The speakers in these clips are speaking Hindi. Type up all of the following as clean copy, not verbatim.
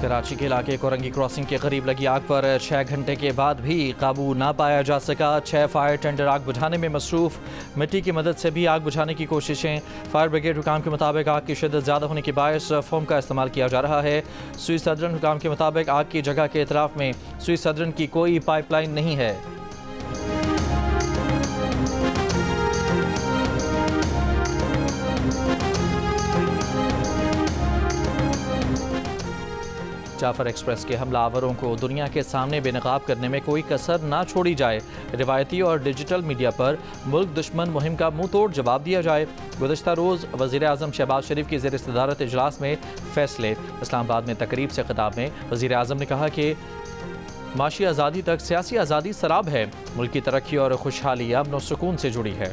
कराची के इलाके कोरंगी क्रॉसिंग के करीब लगी आग पर 6 घंटे के बाद भी काबू ना पाया जा सका। 6 फायर टेंडर आग बुझाने में मसरूफ। मिट्टी की मदद से भी आग बुझाने की कोशिशें। फायर ब्रिगेड हुकाम के मुताबिक आग की शिद्दत ज़्यादा होने के बायस फोम का इस्तेमाल किया जा रहा है। सुई सदरन हुकाम के मुताबिक आग की जगह के इतराफ में सुई सदरन की कोई पाइपलाइन नहीं है। जाफर एक्सप्रेस के हमलावरों को दुनिया के सामने बेनकाब करने में कोई कसर ना छोड़ी जाए। रिवायती और डिजिटल मीडिया पर मुल्क दुश्मन मुहिम का मुंह तोड़ जवाब दिया जाए। गुज़श्ता रोज़ वज़ीर आज़म शहबाज शरीफ की ज़ेर सदारत इजलास में फैसले। इस्लामाबाद में तकरीब से खिताब में वज़ीर आज़म ने कहा कि माशी आज़ादी तक सियासी आज़ादी सराब है। मुल्क की तरक्की और खुशहाली अमन और सुकून से जुड़ी है।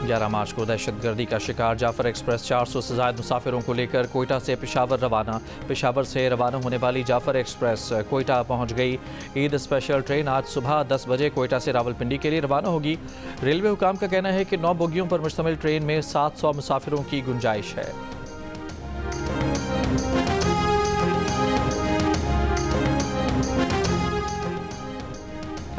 11 मार्च को दहशतगर्दी का शिकार जाफर एक्सप्रेस 400 से ज़ायद मुसाफिरों को लेकर कोयटा से पेशावर रवाना। पेशावर से रवाना होने वाली जाफर एक्सप्रेस कोयटा पहुंच गई। ईद स्पेशल ट्रेन आज सुबह 10 बजे कोयटा से रावलपिंडी के लिए रवाना होगी। रेलवे हुकाम का कहना है कि 9 बोगियों पर मुश्तमिल ट्रेन में 700 मुसाफिरों की गुंजाइश है।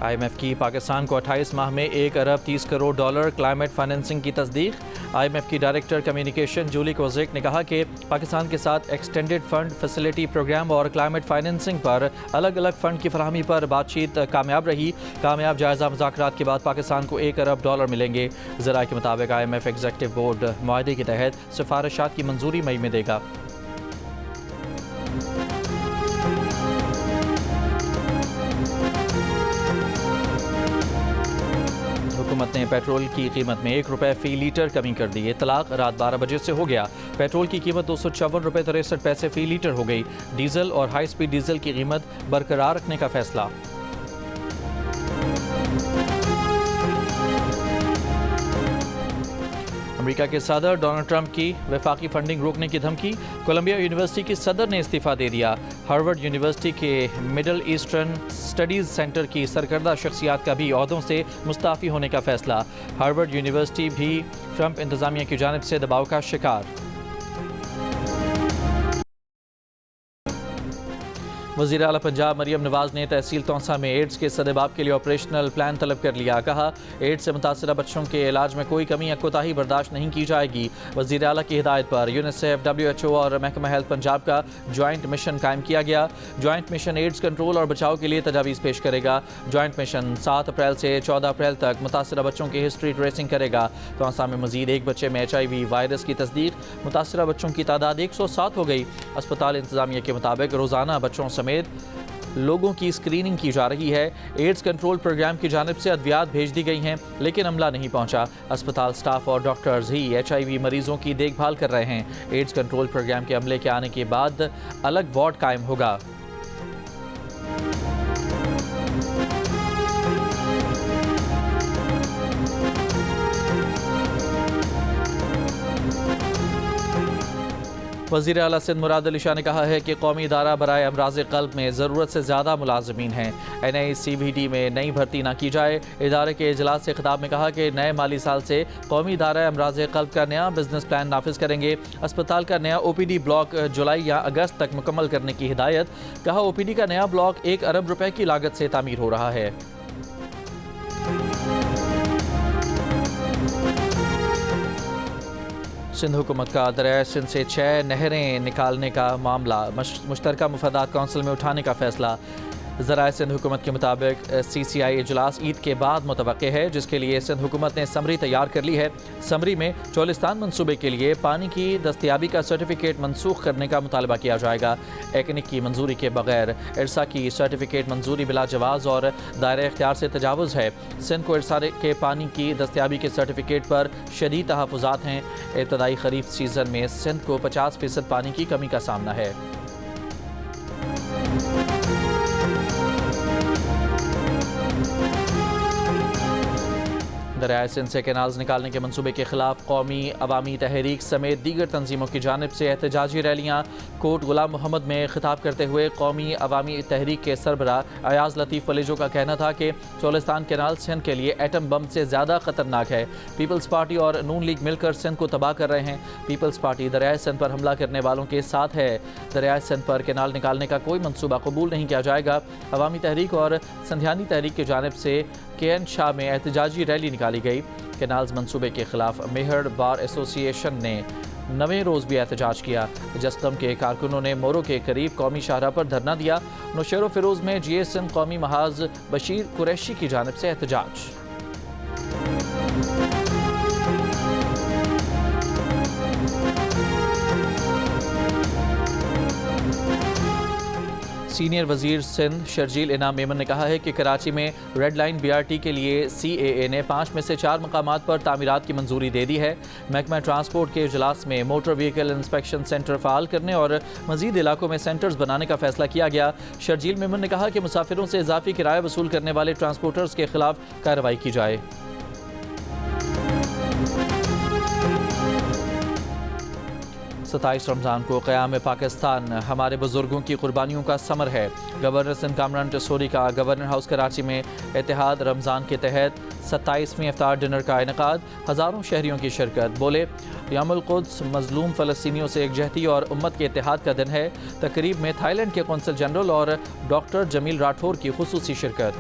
IMF की पाकिस्तान को 28 माह में 1 अरब 30 करोड़ डॉलर क्लाइमेट फाइनेंसिंग की तस्दीक। IMF की डायरेक्टर कम्युनिकेशन जूली कोजेक ने कहा कि पाकिस्तान के साथ एक्सटेंडेड फंड फैसिलिटी प्रोग्राम और क्लाइमेट फाइनेंसिंग पर अलग अलग फंड की फराहमी पर बातचीत कामयाब रही। कामयाब जायजा मुज़ाकरात के बाद पाकिस्तान को 1 अरब डॉलर मिलेंगे। ज़राए के मुताबिक IMF एग्जीक्यूटिव बोर्ड मुआहदे के तहत सिफारिशात की मंजूरी मई में देगा। हुकूमत ने पेट्रोल की कीमत में 1 रुपये फ़ी लीटर कमी कर दी। इतलाक रात 12 बजे से हो गया। पेट्रोल की कीमत 254 रुपये 63 पैसे फ़ी लीटर हो गई। डीजल और हाई स्पीड डीजल की कीमत बरकरार रखने का फैसला। अमेरिका के सदर डोनाल्ड ट्रंप की वफाकी फंडिंग रोकने की धमकी। कोलंबिया यूनिवर्सिटी की सदर ने इस्तीफा दे दिया। हार्वर्ड यूनिवर्सिटी के मिडल ईस्टर्न स्टडीज़ सेंटर की सरकर्दा शख्सियात का भी ओहदों से मुस्ताफ़ी होने का फैसला। हार्वर्ड यूनिवर्सिटी भी ट्रंप इंतज़ामिया की जानिब से दबाव का शिकार। वज़ीर आला पंजाब मरियम नवाज़ ने तहसील तौसा में एड्स के सदेबाब के लिए ऑपरेशनल प्लान तलब कर लिया। कहा एड्स से मुतासरा बच्चों के इलाज में कोई कमी या कोताही बर्दाश्त नहीं की जाएगी। वज़ीर आला की हिदायत पर यूनिसेफ, WHO और महकमा हेल्थ पंजाब का ज्वाइंट मिशन कायम किया गया। ज्वाइंट मिशन एड्स कंट्रोल और बचाव के लिए तजावीज़ पेश करेगा। ज्वाइंट मिशन 7 अप्रैल से 14 अप्रैल तक मुतासरा बच्चों की हिस्ट्री ट्रेसिंग करेगा। तौसा में मजीद 1 बच्चे में HIV वायरस की तस्दीक। मुतासरा बच्चों की तादाद 107 हो गई। अस्पताल इंतजामिया के मुताबिक रोज़ाना बच्चों समेत लोगों की स्क्रीनिंग की जा रही है। एड्स कंट्रोल प्रोग्राम की जानिब से अद्वियात भेज दी गई हैं, लेकिन अमला नहीं पहुंचा। अस्पताल स्टाफ और डॉक्टर्स ही HIV मरीजों की देखभाल कर रहे हैं। एड्स कंट्रोल प्रोग्राम के अमले के आने के बाद अलग वार्ड कायम होगा। वज़ीर आला सिंध मुराद अली शाह ने कहा है कि कौमी इदारा बराए अमराज़ क़ल्ब में ज़रूरत से ज़्यादा मुलाज़मीन हैं। NICVD में नई भर्ती ना की जाए। इदारे के इजलास से खिताब में कहा कि नए माली साल से कौमी इदारा अमराज़ क़ल्ब का नया बिजनेस प्लान नाफिज करेंगे। अस्पताल का नया OPD ब्लॉक जुलाई या अगस्त तक मुकम्मल करने की हिदायत। कहा OPD का नया ब्लॉक 1 अरब रुपए की लागत से तामीर हो रहा है। सिंध हुकूमत का दरिया सिंध से 6 नहरें निकालने का मामला मुश्तरका मुफादात कौंसिल में उठाने का फैसला। ज़राए सिंध हुकूमत के मुताबिक CCI इजलास ईद के बाद मुतवक्के है, जिसके लिए सिंध हुकूमत ने समरी तैयार कर ली है। समरी में चोलिस्तान मनसूबे के लिए पानी की दस्तियाबी का सर्टिफिकेट मनसूख करने का मुतालबा किया जाएगा। एकनिक की मंजूरी के बगैर इरसा की सर्टिफिकेट मंजूरी बिला जवाज़ और दायरे इख्तियार से तजावुज़ है। सिंध को इरसा के पानी की दस्तियाबी के सर्टिफिकेट पर शदीद तहफ़्फ़ुज़ात हैं। इब्तदाई खरीफ सीज़न में सिंध को 50% पानी की कमी का सामना है। दरियाए सिंध से कैनाल्स निकालने के मंसूबे के खिलाफ कौमी अवामी तहरीक समेत दीगर तंजीमों की जानिब से एहतजाजी रैलियाँ। कोट गुलाम मोहम्मद में खिताब करते हुए कौमी अवामी तहरीक के सरबरा अयाज लतीफ़ वलीजो का कहना था कि चोलिस्तान कैनाल सिंध के लिए एटम बम से ज़्यादा ख़तरनाक है। पीपल्स पार्टी और नून लीग मिलकर सिंध को तबाह कर रहे हैं। पीपल्स पार्टी दरियाए सिंध पर हमला करने वालों के साथ है। दरियाए सिंध पर कैनाल निकालने का कोई मंसूबा कबूल नहीं किया जाएगा। अवामी तहरीक और संध्यानी तहरीक की जानिब से KN शाह में एहतजाजी रैली निकाली गई। कैनाल्स मंसूबे के खिलाफ मेहर बार एसोसिएशन ने 9वें रोज़ भी एहतजाज किया। जसदम के कारकुनों ने मोरो के करीब कौमी शाहराह पर धरना दिया। नौशेरो फिरोज़ में GA सिंध कौमी महाज बशीर कुरैशी की जानिब से एहतजाज। सीनियर वजीर सिंध शर्जील इनाम मेमन ने कहा है कि कराची में रेड लाइन BRT के लिए CAA ने 5 में से 4 मकामात पर तामीरात की मंजूरी दे दी है। महकमा ट्रांसपोर्ट के इजलास में motor vehicle inspection centre fall करने और मजीद इलाकों में सेंटर्स बनाने का फैसला किया गया। शर्जील मेमन ने कहा कि मुसाफिरों से इजाफी किराया वसूल करने वाले ट्रांसपोर्टर्स के खिलाफ कार्रवाई की जाए। 27 रमज़ान को क़याम पाकिस्तान हमारे बुजुर्गों की कुर्बानियों का समर है। गवर्नर सिंध कामरान टिसोरी का गवर्नर हाउस कराची में इत्तेहाद रमज़ान के तहत 27वीं इफ्तार डिनर का इनेकाद। हज़ारों शहरियों की शिरकत। बोले यौमुल कुद्स मज़लूम फ़लस्तीनियों से एकजहती और उम्मत के इत्तेहाद का दिन है। तकरीब में थाईलैंड के कौंसल जनरल और डॉक्टर जमील राठौर की खुसूसी शिरकत।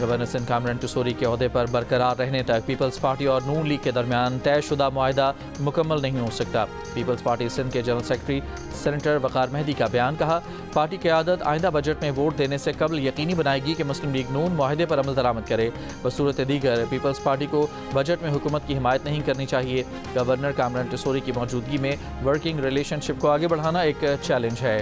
गवर्नर सिंध कामरान टिसोरी के ओहदे पर बरकरार रहने तक पीपल्स पार्टी और नून लीग के दरमियान तयशुदा मुआहदा मुकम्मल नहीं हो सकता। पीपल्स पार्टी सिंध के जनरल सेक्रेटरी सेनेटर वक़ार मेहदी का बयान। कहा पार्टी क़यादत आइंदा बजट में वोट देने से कबल यकीनी बनाएगी कि मुस्लिम लीग नून मुआहदे पर अमल दरामद करे। बसूरत दीगर पीपल्स पार्टी को बजट में हुकूमत की हिमायत नहीं करनी चाहिए। गवर्नर कामरान टिसोरी की मौजूदगी में वर्किंग रिलेशनशिप को आगे बढ़ाना एक चैलेंज है।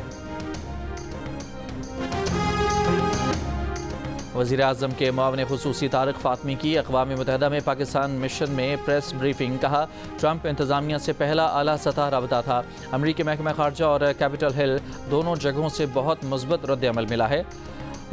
वज़ीर आज़म के मुआविन खुसूसी तारिक फ़ातमी की अक़वाम मुत्तहिदा में पाकिस्तान मिशन में प्रेस ब्रीफिंग। कहा ट्रंप इंतज़ामिया से पहला आला सतह रबता था। अमरीकी महकमा ख़ारजा और कैपिटल हिल दोनों जगहों से बहुत मुस्बत रद्द-ए-अमल मिला है।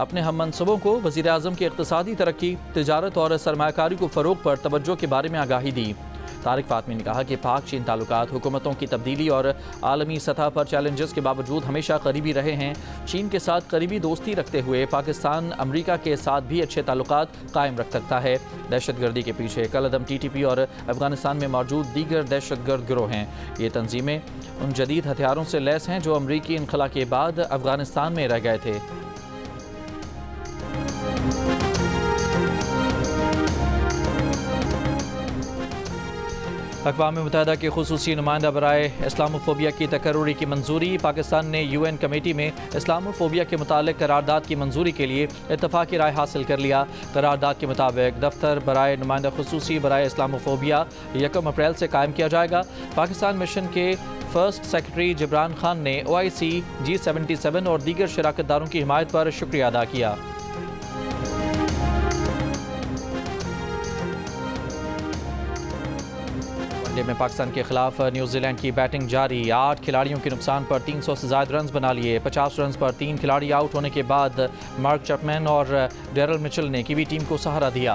अपने हम मनसूबों को वज़ीर आज़म की इक़्तिसादी तरक्की, तिजारत और सरमायाकारी को फ़रोग़ पर तवज्जो के बारे में आगाही दी। तारिक फ़ातमी ने कहा कि पाक चीन ताल्लुकात हुकूमतों की तब्दीली और आलमी सतह पर चैलेंजेस के बावजूद हमेशा करीबी रहे हैं। चीन के साथ करीबी दोस्ती रखते हुए पाकिस्तान अमरीका के साथ भी अच्छे ताल्लुकात कायम रख सकता है। दहशतगर्दी के पीछे कलअदम TTP और अफगानिस्तान में मौजूद दीगर दहशतगर्द गिरोह हैं। ये तंजीमें उन जदीद हथियारों से लैस हैं जो अमरीकी इनखला के बाद अफगानिस्तान में रह गए थे। अक़वाम मुत्तहिदा के खुसूसी नुमाइंदा बराए इस्लामोफोबिया की तकर्रुरी की मंजूरी। पाकिस्तान ने UN कमेटी में इस्लामोफोबिया के मुतालिक करारदाद की मंजूरी के लिए इत्तफाक़ी राय हासिल कर लिया। करारदाद के मुताबिक दफ्तर बराए नुमाइंदा खुसूसी बराए इस्लामोफोबिया 1 अप्रैल से कायम किया जाएगा। पाकिस्तान मिशन के फर्स्ट सेक्रेटरी जिब्रान खान ने OIC G77 और दीगर शराकतदारों की हिमायत पर शुक्रिया अदा किया। में पाकिस्तान के खिलाफ न्यूजीलैंड की बैटिंग जारी। 8 खिलाड़ियों के नुकसान पर 300 से ज़ायद रन बना लिए। 50 रन पर 3 खिलाड़ी आउट होने के बाद मार्क चैपमैन और डेरल मिचेल ने कीवी टीम को सहारा दिया।